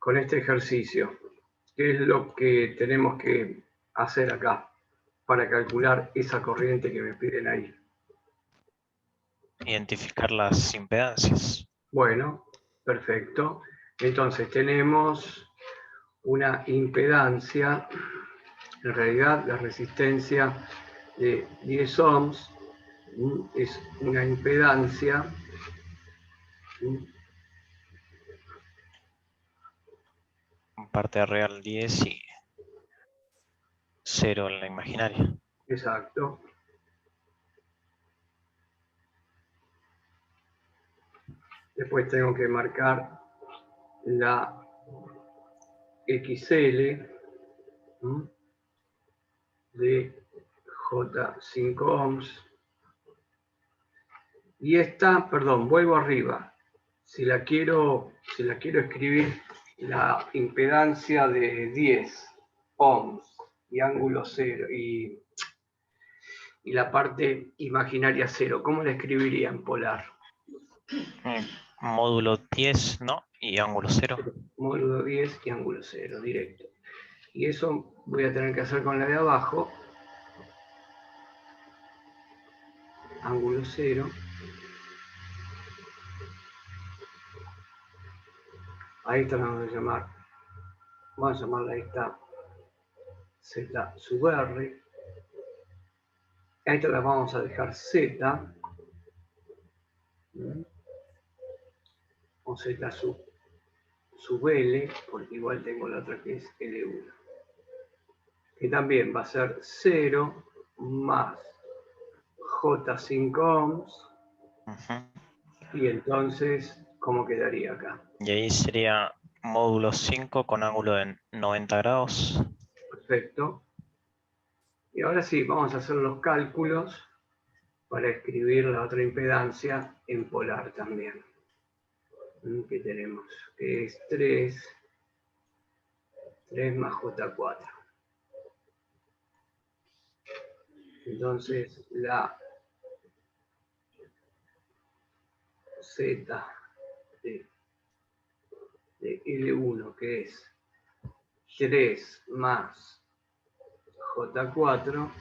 con este ejercicio. ¿Qué es lo que tenemos que hacer acá para calcular esa corriente que me piden ahí? Identificar las impedancias. Bueno, perfecto. Entonces tenemos una impedancia, en realidad la resistencia de 10 ohms es una impedancia Parte real 10 y 0 en la imaginaria. exacto. Después tengo que marcar la XL de J5 ohms. Y esta, perdón, vuelvo arriba. Si la quiero escribir, la impedancia de 10 ohms y ángulo 0 y la parte imaginaria 0, ¿cómo la escribiría en polar? Módulo 10, ¿no? Y ángulo 0. Módulo 10 y ángulo 0, directo. Y eso voy a tener que hacer con la de abajo. Ángulo 0. A esta la vamos a llamarla esta Z sub R. A esta la vamos a dejar Z. O Z sub L, porque igual tengo la otra que es L1. Que también va a ser 0 más J5 ohms. Y entonces, ¿cómo quedaría acá? Y ahí sería módulo 5 con ángulo de 90 grados. Perfecto. Y ahora sí, vamos a hacer los cálculos para escribir la otra impedancia en polar también. ¿Qué tenemos? Que es 3 más J4. Entonces, la Z de L1, que es 3 más J4,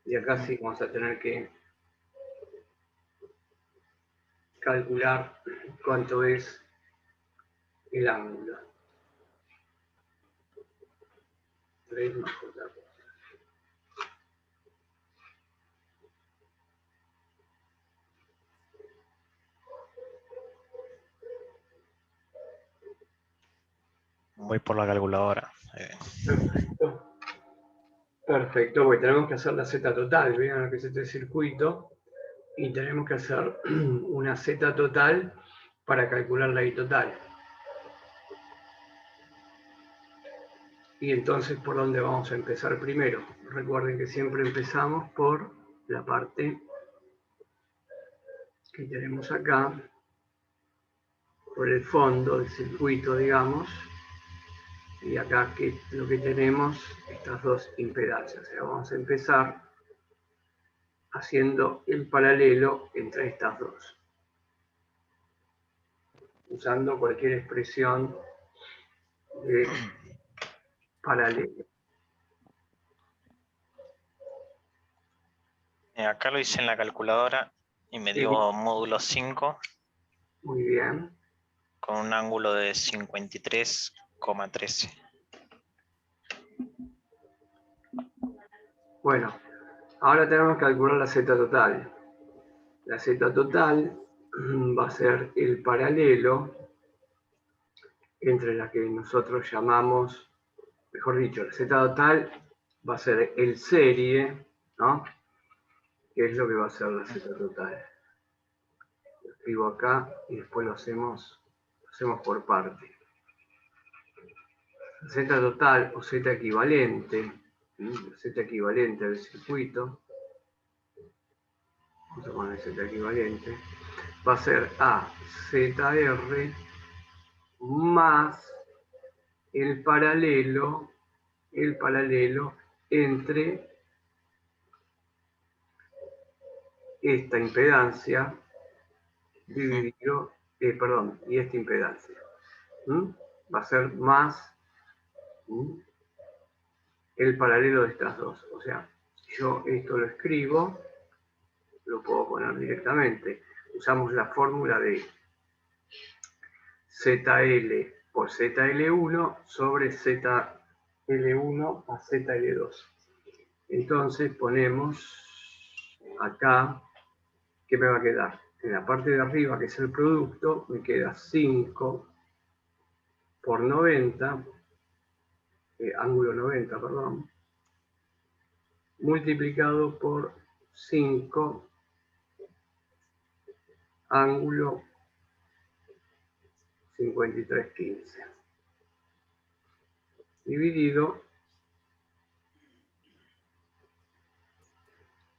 y acá sí vamos a tener que calcular cuánto es el ángulo. 3 más J4. Voy por la calculadora. Perfecto. Perfecto, porque tenemos que hacer la Z total. Vean lo que es este circuito. Y tenemos que hacer una Z total para calcular la I total. Y entonces, ¿por dónde vamos a empezar primero? Recuerden que siempre empezamos por la parte que tenemos acá, por el fondo del circuito, digamos. Y acá lo que tenemos, estas dos impedancias. O sea, vamos a empezar haciendo el paralelo entre estas dos, usando cualquier expresión de paralelo. Acá lo hice en la calculadora y me dio Sí, módulo 5 muy bien. con un ángulo de 53,13. Bueno, ahora tenemos que calcular la Z total. La Z total va a ser el paralelo entre la que nosotros llamamos, mejor dicho, la Z total va a ser el serie, ¿no? Que es lo que va a ser la Z total. Lo escribo acá y después lo hacemos por parte. La Z total o Z equivalente, la Z equivalente del circuito, vamos a poner Z equivalente, va a ser a ZR más el paralelo entre esta impedancia dividido, perdón, y esta impedancia. Va a ser más el paralelo de estas dos. O sea, yo esto lo escribo, lo puedo poner directamente. Usamos la fórmula de ZL por ZL1 sobre ZL1 a ZL2. Entonces ponemos acá, ¿qué me va a quedar? En la parte de arriba, que es el producto, me queda 5 por 90, ángulo 90, perdón, multiplicado por 5 ángulo 53,15, dividido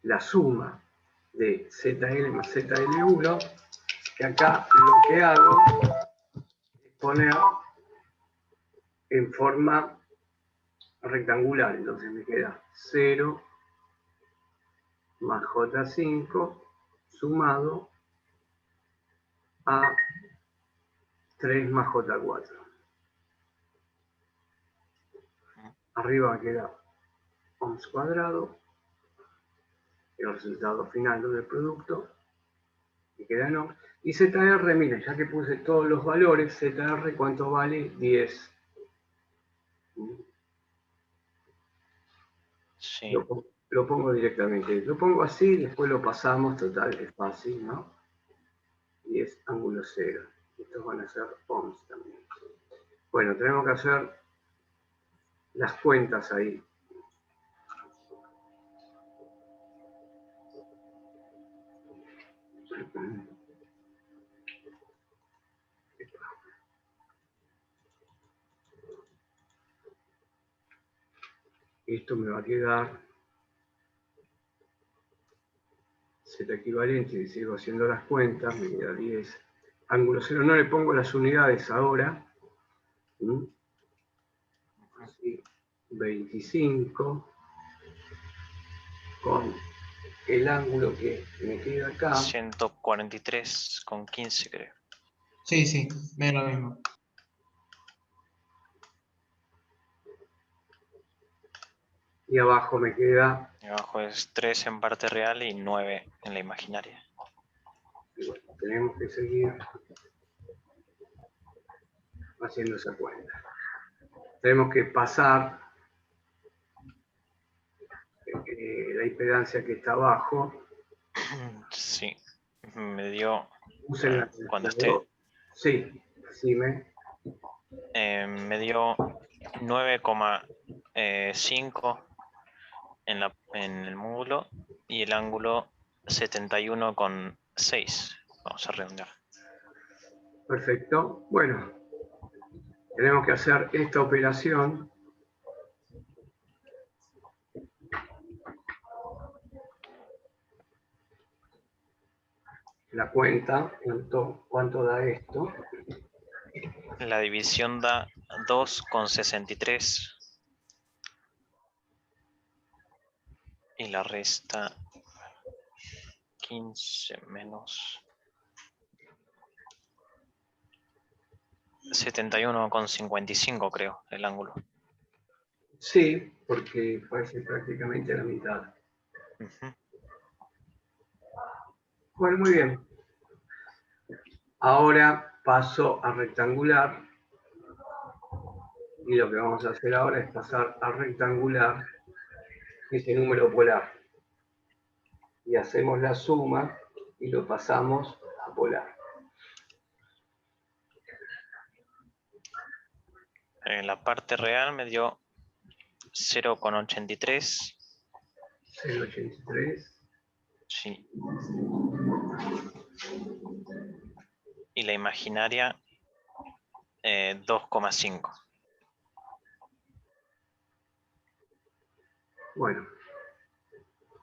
la suma de ZL más ZL1, que acá lo que hago es poner en forma rectangular. Entonces me queda 0 más J5 sumado a 3 más J4. Arriba queda ohms cuadrado, el resultado final del producto, que queda no. Y ZR, mira, ya que puse todos los valores, ZR, ¿cuánto vale? 10. Sí. Lo pongo directamente. Lo pongo así, después lo pasamos, total, es fácil, ¿no? Y es ángulo 0. Estos van a ser ohms también. Bueno, tenemos que hacer las cuentas ahí. Esto me va a quedar Z equivalente, y sigo haciendo las cuentas, me queda 10. Ángulo 0, no le pongo las unidades ahora. Así, 25 con el ángulo que me queda acá. 143,15 creo. Sí, ve lo mismo. Y abajo me queda... Y abajo es 3 en parte real y 9 en la imaginaria. Y bueno, tenemos que seguir haciendo esa cuenta. Tenemos que pasar la impedancia que está abajo. Sí, me dio... Usen la cuando esté... Sí, decime. Me dio 9,5 en el módulo y el ángulo 71,6. Vamos a redondear. Perfecto. Bueno, tenemos que hacer esta operación. La cuenta, ¿cuánto da esto? La división da 2,63 y la resta 15 menos 71,55 creo el ángulo. Sí, porque parece prácticamente la mitad. Bueno, muy bien. Ahora paso a rectangular. Y lo que vamos a hacer ahora es pasar a rectangular ese número polar. Y hacemos la suma y lo pasamos a polar. En la parte real me dio 0,83. 0,83. Sí. Y la imaginaria 2,5. Bueno,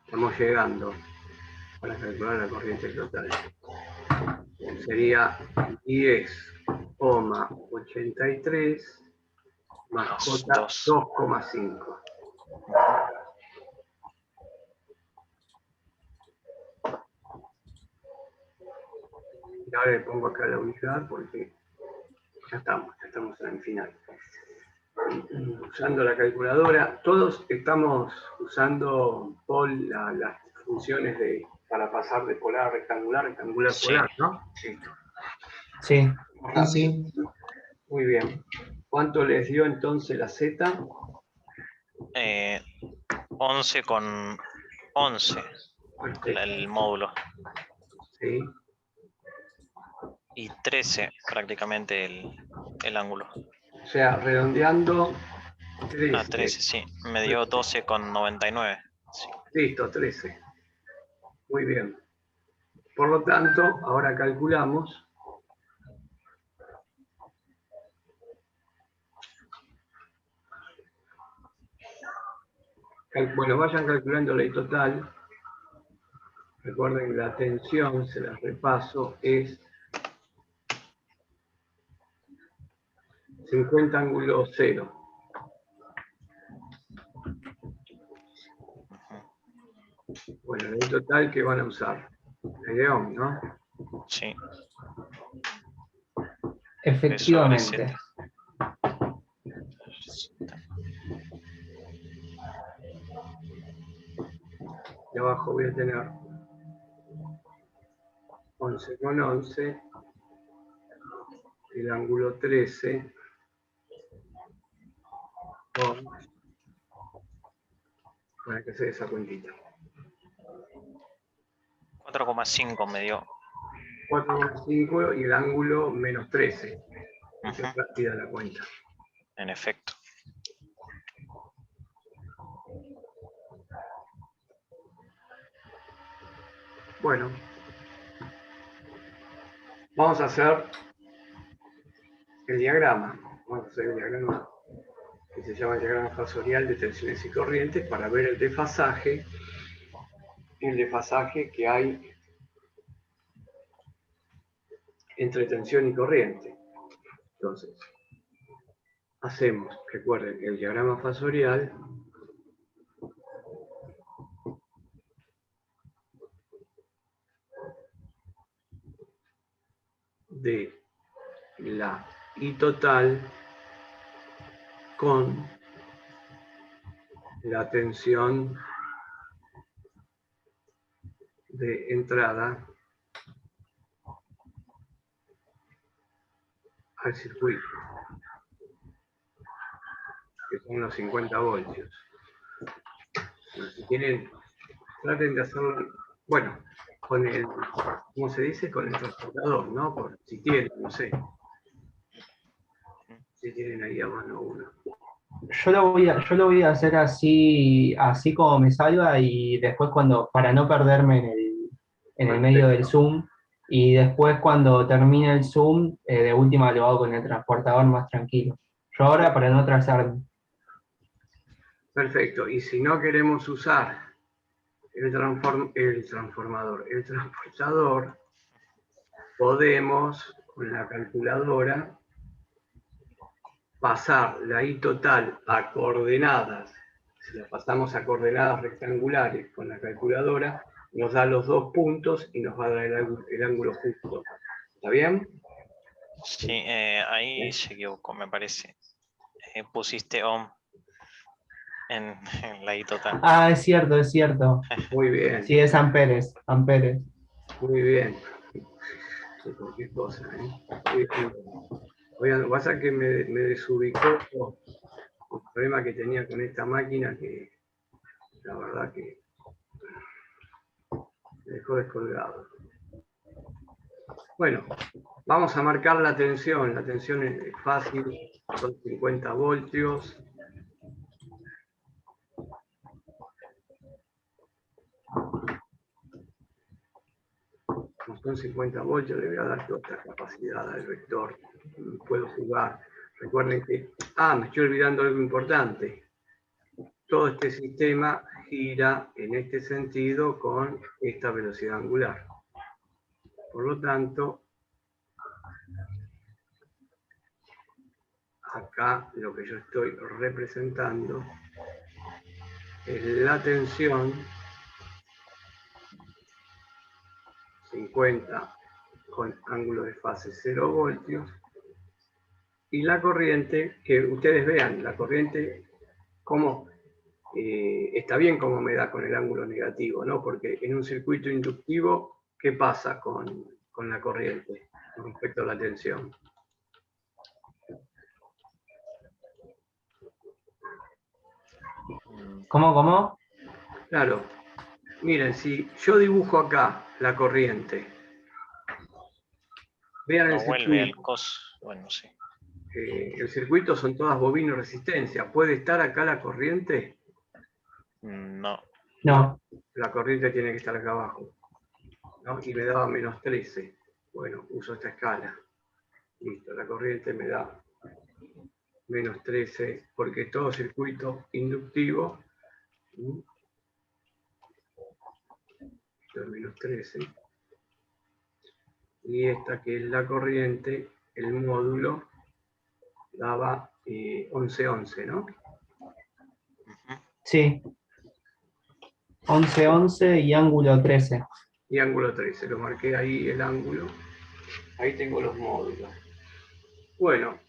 estamos llegando para calcular la corriente total. Sería 10,83 más J 2,5. ahora le pongo acá la unidad porque ya estamos en el final. Usando la calculadora, todos estamos usando, Paul, las funciones para pasar de polar a rectangular, rectangular a Sí. polar, ¿no? Sí. Sí. Rápido. Sí. Muy bien. ¿Cuánto les dio entonces la Z? 11 con 11 Perfecto. el módulo. Sí. Y 13 prácticamente el ángulo. O sea, redondeando, 13. Ah, 13, sí. Me dio 12,99. Sí. Listo, 13. Muy bien. Por lo tanto, ahora calculamos. Bueno, vayan calculando la I total. Recuerden que la tensión, se las repaso, es 50 ángulo 0. Bueno, la I total que van a usar. El de Ohm, ¿no? Sí. Efectivamente. Y abajo voy a tener 11 con 11, el ángulo 13, con, para que se dé esa cuentita. 4,5 me dio. 4,5 y el ángulo menos 13. Ujú. Qué rápida la cuenta. En efecto. Bueno, vamos a hacer el diagrama. Vamos a hacer el diagrama que se llama el diagrama fasorial de tensiones y corrientes para ver el desfasaje que hay entre tensión y corriente. Entonces, hacemos, recuerden, el diagrama fasorial de la I total con la tensión de entrada al circuito, que son los 50 voltios. Bueno, si quieren, traten de hacerlo, bueno, con el, ¿cómo se dice? Con el transportador, ¿no? Si tienen, no sé. Si tienen ahí a mano uno. Yo lo voy a hacer así como me salga y después para no perderme en el medio del Zoom, y después cuando termine el Zoom, de última lo hago con el transportador más tranquilo. Yo ahora para no atrasarme. Perfecto. Y si no queremos usar el transportador, podemos con la calculadora pasar la I total a coordenadas. Si la pasamos a coordenadas rectangulares con la calculadora, nos da los dos puntos y nos va a dar el ángulo justo. ¿Está bien? Sí, ahí se equivocó, me parece. Pusiste ohm en la I total. Ah, es cierto. Muy bien. Sí, es amperes. Muy bien. Cualquier cosa, ¿eh? Oigan, pasa que me desubicó el problema que tenía con esta máquina, que la verdad que me dejó descolgado. Bueno, vamos a marcar la tensión. La tensión es fácil, son 50 voltios. Como son 50 voltios, le voy a dar toda esta capacidad al vector. Puedo jugar. Recuerden que... me estoy olvidando algo importante. Todo este sistema gira en este sentido con esta velocidad angular. Por lo tanto, acá lo que yo estoy representando es la tensión 50 con ángulo de fase 0 voltios. Y la corriente, que ustedes vean, la corriente, cómo está bien como me da con el ángulo negativo, ¿no? Porque en un circuito inductivo, ¿qué pasa con la corriente con respecto a la tensión? ¿Cómo? Claro, miren, si yo dibujo acá la corriente, vean No el vuelve al circuito. coso. Bueno, sí. El circuito son todas bobinas resistencia. ¿Puede estar acá la corriente? No. No. La corriente tiene que estar acá abajo, ¿no? Y me daba menos 13. Bueno, uso esta escala. Listo, la corriente me da menos 13, porque todo circuito inductivo, esto es menos 13, y esta que es la corriente, el módulo, daba 11, ¿no? Sí. 11 y ángulo 13. Y ángulo 13, lo marqué ahí el ángulo, ahí tengo los módulos. Bueno,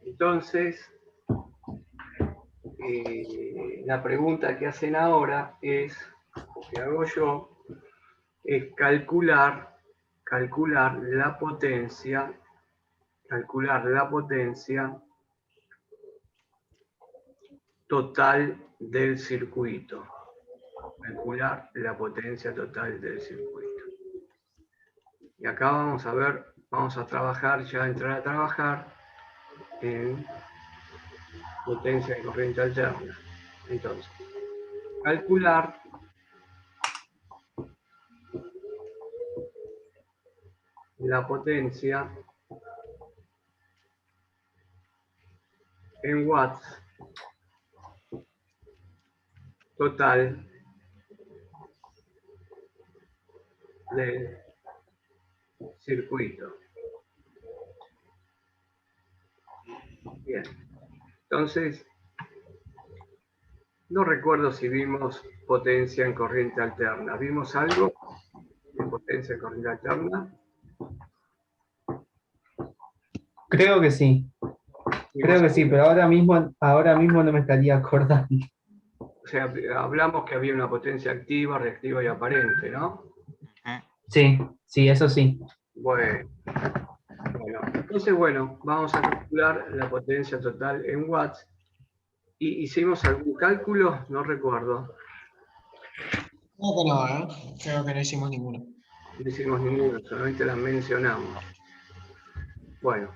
entonces, la pregunta que hacen ahora es, o que hago yo, es calcular la potencia total del circuito. Calcular la potencia total del circuito. Y acá vamos a ver, vamos a trabajar, ya entrar a trabajar en potencia de corriente alterna. Entonces, calcular la potencia en watts total del circuito. Bien, entonces, no recuerdo si vimos potencia en corriente alterna. ¿Vimos algo de potencia en corriente alterna? Creo que sí. Creo que sí, pero ahora mismo no me estaría acordando. O sea, hablamos que había una potencia activa, reactiva y aparente, ¿no? Sí, eso sí. Bueno, entonces, vamos a calcular la potencia total en watts. ¿Y hicimos algún cálculo? No recuerdo. Creo que no, ¿eh? Creo que no hicimos ninguno. No hicimos ninguno, solamente las mencionamos. Bueno,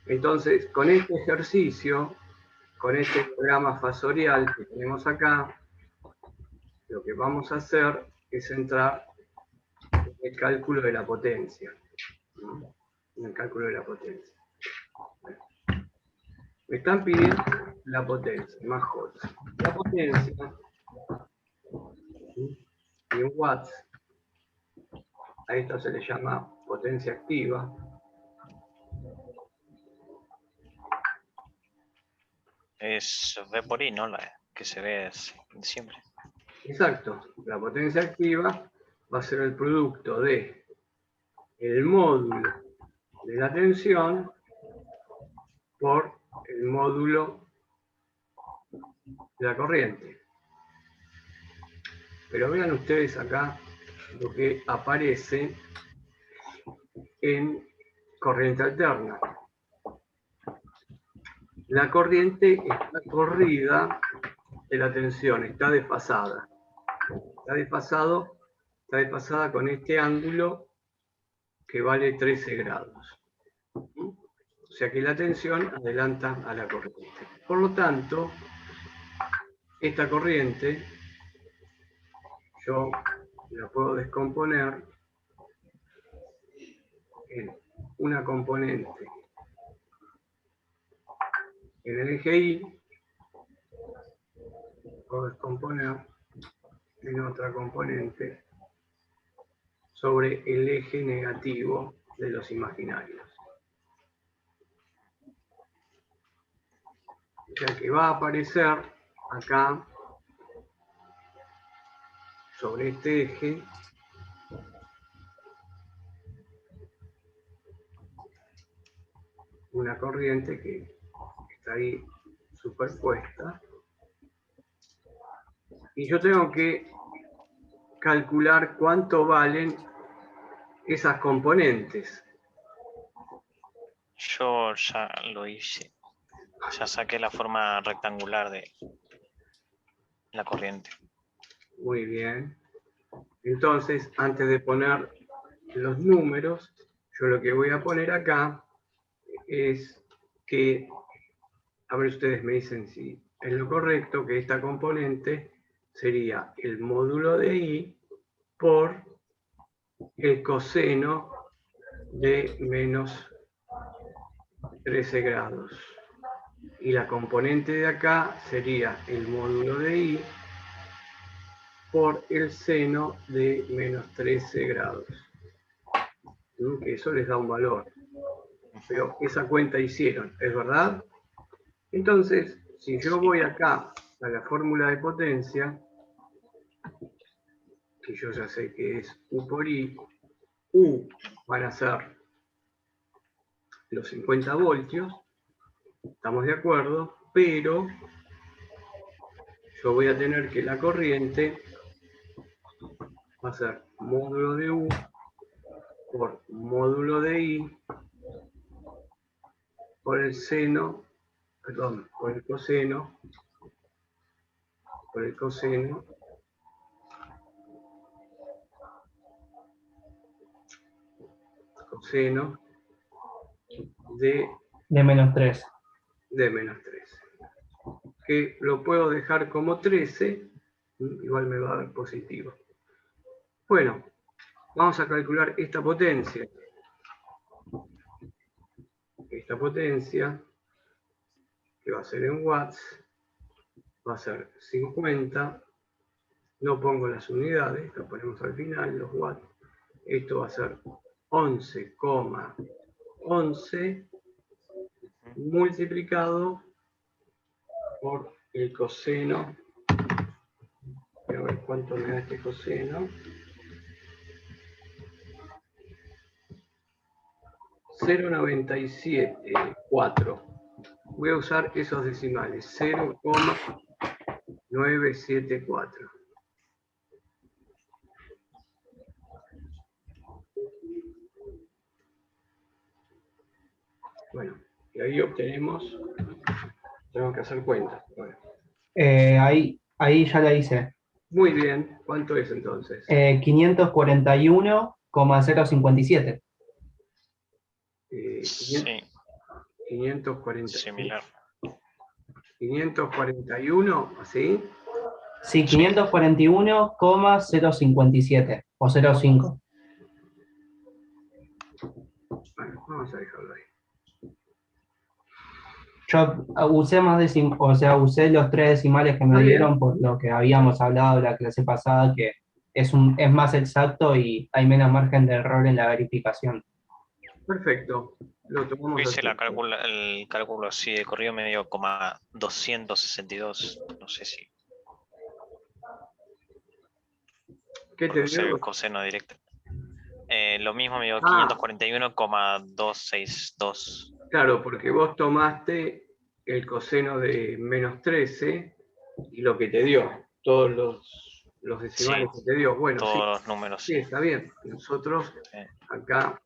entonces, con este ejercicio, con este programa fasorial que tenemos acá, lo que vamos a hacer es entrar en el cálculo de la potencia. ¿No? En el cálculo de la potencia. Bueno, me están pidiendo la potencia, más J. La potencia, en watts, a esto se le llama potencia activa. Es V por I, ¿no? La que se ve siempre. Exacto, la potencia activa va a ser el producto de el módulo de la tensión por el módulo de la corriente. Pero vean ustedes acá lo que aparece en corriente alterna. La corriente está corrida de la tensión, está desfasada. Está desfasada con este ángulo que vale 13 grados. O sea que la tensión adelanta a la corriente. Por lo tanto, esta corriente yo la puedo descomponer en una componente en el eje Y, puedo descomponer en otra componente sobre el eje negativo de los imaginarios. O sea que va a aparecer acá, sobre este eje, una corriente que está ahí superpuesta. Y yo tengo que calcular cuánto valen esas componentes. Yo ya lo hice. Ya saqué la forma rectangular de la corriente. Muy bien. Entonces, antes de poner los números, yo lo que voy a poner acá es que, a ver, ustedes me dicen si es lo correcto, que esta componente sería el módulo de I por el coseno de menos 13 grados. Y la componente de acá sería el módulo de I por el seno de menos 13 grados. Que eso les da un valor. Pero esa cuenta hicieron, ¿es verdad? Entonces, si yo voy acá a la fórmula de potencia, que yo ya sé que es U por I, U van a ser los 50 voltios, estamos de acuerdo, pero yo voy a tener que la corriente va a ser módulo de U por módulo de I por el seno, perdón, por el coseno De menos 3. de menos 13. Que lo puedo dejar como 13, igual me va a dar positivo. Bueno, vamos a calcular esta potencia. Esta potencia, que va a ser en watts, va a ser 50. No pongo las unidades, lo ponemos al final, los watts. Esto va a ser 11,11 multiplicado por el coseno. Voy a ver cuánto me da este coseno. 0,974. Voy a usar esos decimales, 0,974. Bueno, y ahí obtenemos, tenemos que hacer cuentas. Bueno, Ahí ya la hice. muy bien, ¿cuánto es entonces? 541,057. Sí, 540, similar. 541, ¿así? Sí, 541,057 o 05. Bueno, vamos a dejarlo ahí. Yo usé usé los 3 decimales que me Está bien. dieron por lo que habíamos hablado la clase pasada, que es más exacto y hay menos margen de error en la verificación. Perfecto. Lo tomamos Hice así. el cálculo así de corrido medio como 262. No sé si. ¿Qué te Usé el dio? coseno directo. Lo mismo me dio 541,262. Claro, porque vos tomaste el coseno de menos 13 y lo que te dio, todos los decimales Sí, que te dio. Bueno, todos sí, los números, sí, sí. está bien. Nosotros Sí. acá,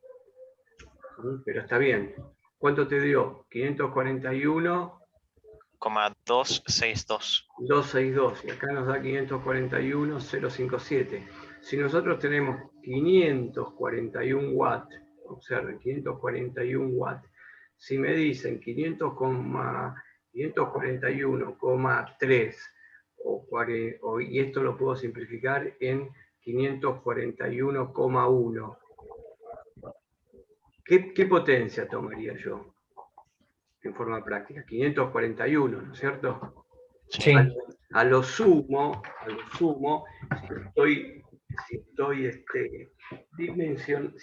pero está bien. ¿Cuánto te dio? 541,262. 541,262 y acá nos da 541,057. Si nosotros tenemos 541 watts, observen, 541 watts, si me dicen 541,3 y esto lo puedo simplificar en 541,1, ¿qué potencia tomaría yo en forma práctica? 541, ¿no es cierto? Sí. A lo sumo, si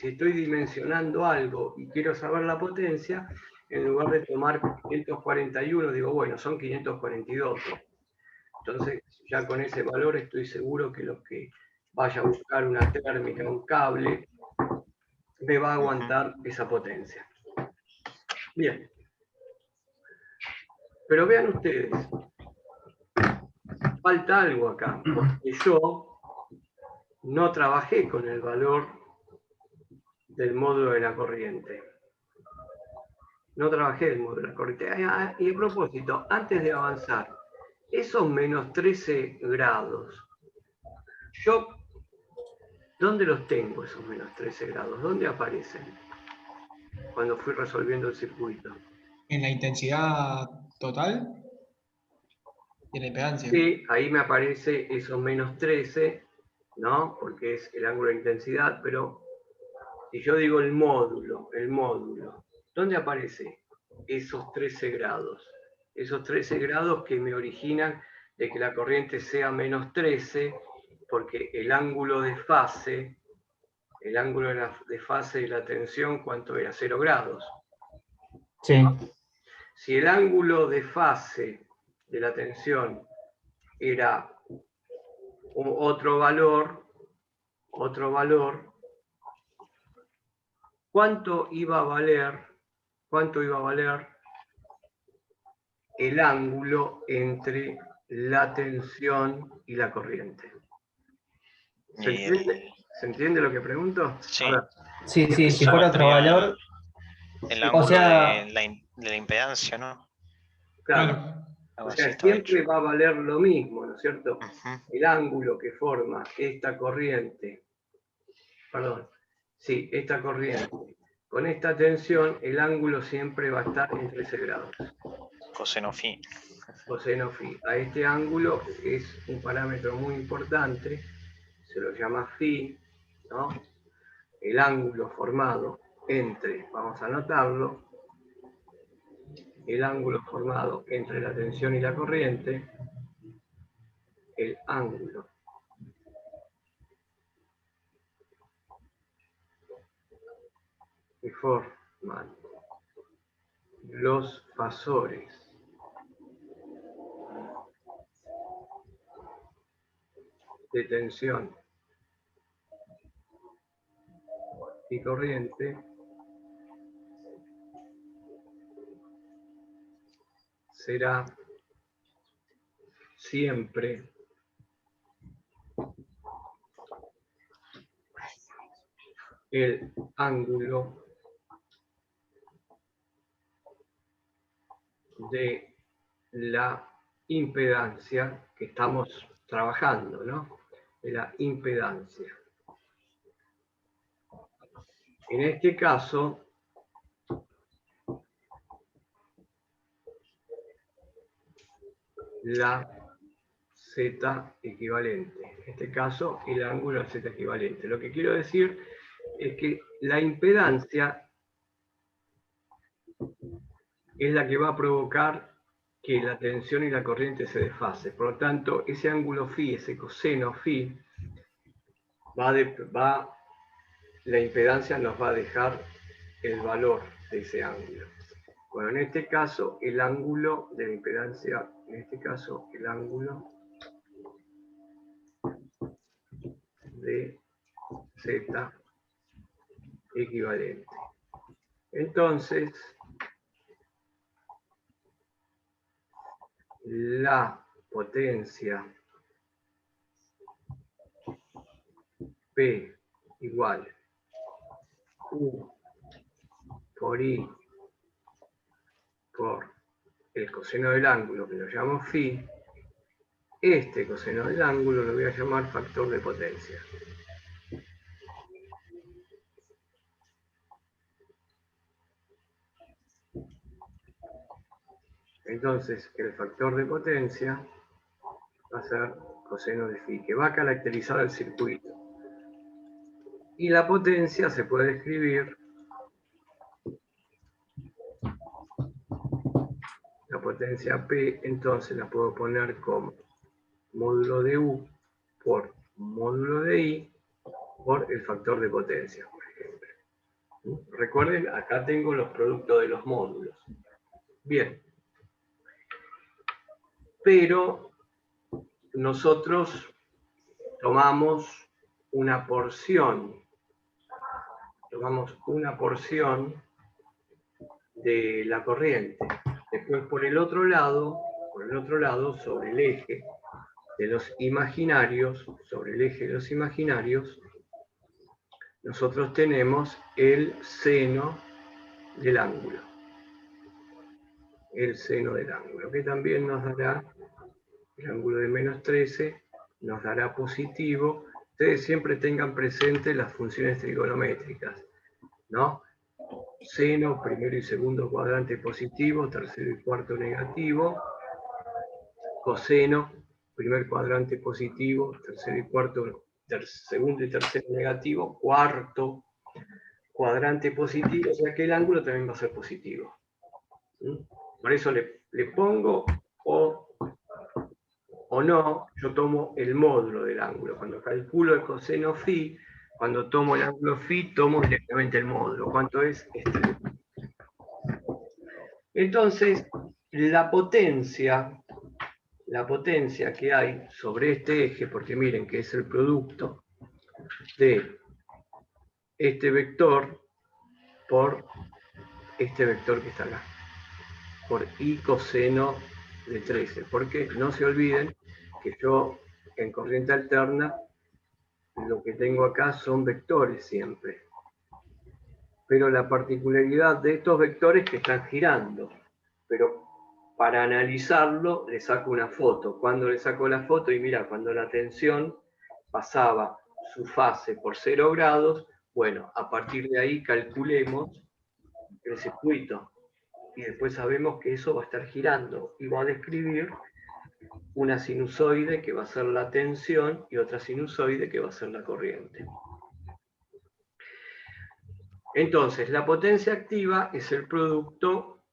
estoy dimensionando algo y quiero saber la potencia, en lugar de tomar 541, digo, bueno, son 542. Entonces, ya con ese valor estoy seguro que lo que vaya a buscar una térmica, un cable, me va a aguantar esa potencia. Bien, Pero vean ustedes, falta algo acá, porque yo no trabajé con el valor del módulo de la corriente. No trabajé el módulo de la corriente. Y a propósito, antes de avanzar, esos menos 13 grados, yo, ¿dónde los tengo esos menos 13 grados? ¿Dónde aparecen? Cuando fui resolviendo el circuito. En la intensidad total y en la impedancia. Sí, ahí me aparece esos menos 13, ¿no? Porque es el ángulo de intensidad, pero si yo digo el módulo, ¿dónde aparece esos 13 grados? Esos 13 grados que me originan de que la corriente sea menos 13, porque el ángulo de fase de la tensión, ¿cuánto era? 0 grados. Sí. Si el ángulo de fase de la tensión era otro valor, ¿cuánto iba a valer el ángulo entre la tensión y la corriente? ¿Se entiende lo que pregunto? Sí. A ver, Sí, sí, si Eso fuera otro sería valor. el O ángulo sea, de la impedancia, ¿no? claro, Claro. Algo o así sea, estaba siempre hecho. va a valer lo mismo, ¿no es cierto? Ujú. El ángulo que forma esta corriente, con esta tensión, el ángulo siempre va a estar en 13 grados. Coseno phi. Coseno phi. A este ángulo es un parámetro muy importante, se lo llama phi, ¿no? El ángulo formado entre, vamos a anotarlo, el ángulo formado entre la tensión y la corriente, el ángulo que forman los fasores de tensión y corriente será siempre el ángulo de la impedancia que estamos trabajando, ¿no? De la impedancia. En este caso, la Z equivalente. En este caso, el ángulo Z equivalente. Lo que quiero decir es que la impedancia es la que va a provocar que la tensión y la corriente se desfasen. Por lo tanto, ese ángulo phi, ese coseno phi, la impedancia nos va a dejar el valor de ese ángulo. Bueno, en este caso, el ángulo de la impedancia, el ángulo de Z equivalente. Entonces, la potencia P igual U por I por el coseno del ángulo, que lo llamo phi, este coseno del ángulo lo voy a llamar factor de potencia. Entonces, el factor de potencia va a ser coseno de phi, que va a caracterizar el circuito. Y la potencia se puede escribir, la potencia P, entonces la puedo poner como módulo de U por módulo de I por el factor de potencia, por ejemplo. Recuerden, acá tengo los productos de los módulos. Bien. Pero nosotros tomamos una porción de la corriente. Después por el otro lado, sobre el eje de los imaginarios, nosotros tenemos el seno del ángulo. El seno del ángulo, que también nos dará, el ángulo de menos 13, nos dará positivo. Ustedes siempre tengan presente las funciones trigonométricas, ¿no? Seno, primero y segundo cuadrante positivo, tercero y cuarto negativo. Coseno, primer cuadrante positivo, tercero y cuarto, segundo y tercero negativo, cuarto cuadrante positivo, o sea que el ángulo también va a ser positivo. Por eso le pongo o no, yo tomo el módulo del ángulo. Cuando calculo el coseno phi, cuando tomo el ángulo phi, tomo directamente el módulo. ¿Cuánto es? Este. Entonces, la potencia que hay sobre este eje, porque miren que es el producto de este vector por este vector que está acá, por i coseno de 13, porque no se olviden que yo en corriente alterna lo que tengo acá son vectores siempre, pero la particularidad de estos vectores es que están girando, pero para analizarlo le saco una foto. Cuando le saco la foto, y mira, cuando la tensión pasaba su fase por 0 grados, bueno, a partir de ahí calculemos el circuito y después sabemos que eso va a estar girando y va a describir una sinusoide que va a ser la tensión y otra sinusoide que va a ser la corriente. Entonces, la potencia activa es el producto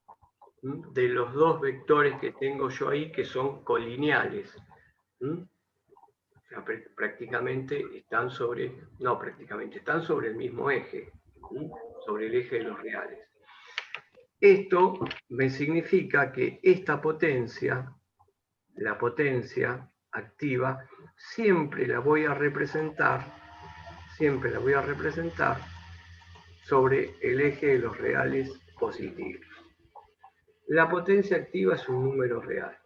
de los dos vectores que tengo yo ahí, que son colineales. O sea, prácticamente están sobre, no prácticamente, están sobre el mismo eje, sobre el eje de los reales. Esto me significa que esta potencia, la potencia activa, siempre la voy a representar sobre el eje de los reales positivos. La potencia activa es un número real.